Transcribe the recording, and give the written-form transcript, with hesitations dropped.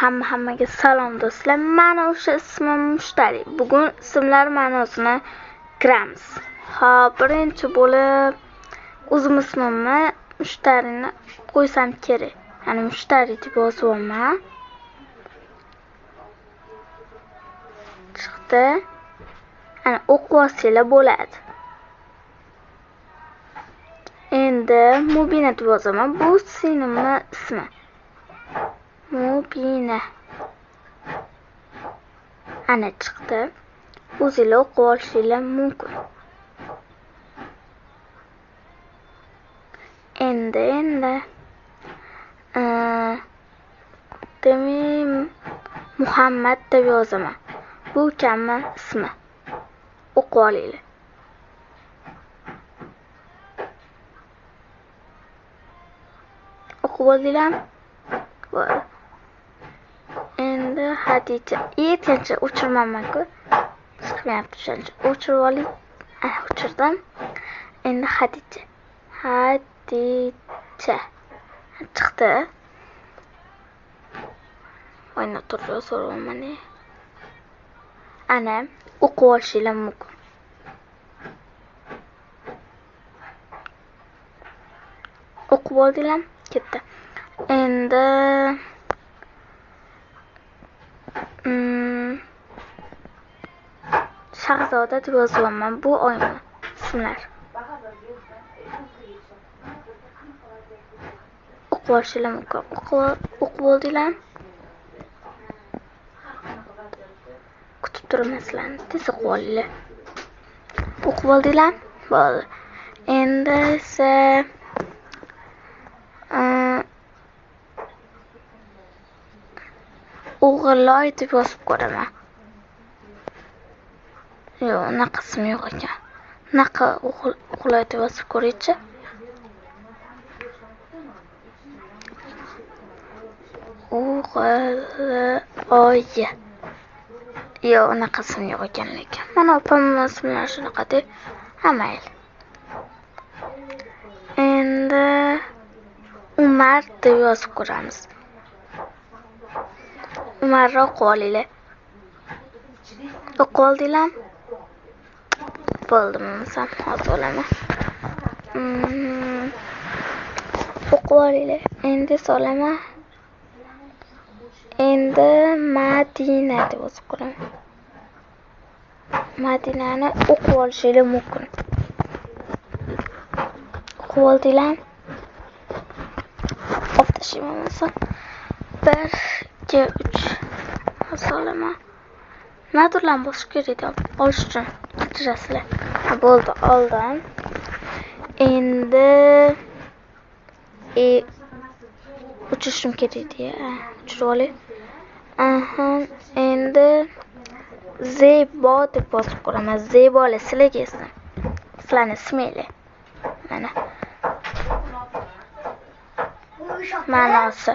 Hammaga salom do'stlar. Mana o'sha ismim Mushtari. Bugun ismlar ma'nosini kiramiz. Birinchi bo'lib o'zim ismimni Mushtarini qo'ysam kerak. Ya'ni Mushtari deb yozyapman. Chiqdi. Ana o'qib olsanglar bo'ladi. Endi Mubina deb yozaman. Bu singlimni ismi. Mubina. Ana chiqdi. O'zinglar o'qib olishingiz mumkin. Endi demak Muhammad deb yozaman. Bu ukamni ismi. O'qib olinglar. O'qib oldinglarmi? Bo'ldi. Endi Hadicha. Yetgancha o'chirmayman-ku. Chiqmayapti shuncha. O'chirib oling. O'chirdim. Endi Hadicha. Hadicha. Chiqdi. Oyna turib so'rayman. Ana o'qib olishingiz mumkin. O'qib oldinglarmi? Ketdi. Endi Shahzoda deb yozyapman. Bu oymi ismlar. O'qib olishingiz mumkin. O'qib oldinglarmi? Kutib turaman sizlarni. Tez o'qib olinglar. O'qib oldinglarmi? Bo'ldi. Endi esa O'g'illoy deb yozib ko'raman. Yo'q, unaqa ism yo'q ekan. Unaqa O'g'illoy deb yozib ko'raychi. O'g'illoy. Yo'q, unaqa ism yo'q ekan lekin. Mana opamning ismlari shunaqa deb. Mayli. Endi Umar deb yozib ko'ramiz. Umarni o'qib olinglar. O'qib oldinglarmi? Bo'ldimi? Hozir olaman. O'qib olinglar. Endi solaman. Endi Madina deb yozib ko'raman. Madinani o'qib olishingiz mumkin. O'qib oldinglarmi? Optashimamasa 1 2 3 solaman. Nadurlarni bosib kerak deb olish uchun kechirasizlar. Bo'ldi, oldim. Endi o'chirishim kerak deya o'chirib oling. Endi Zebo deb yozib ko'raman. Zebolar sizlarga ism. Sizlarning isminglar. Mana. Ma'nosi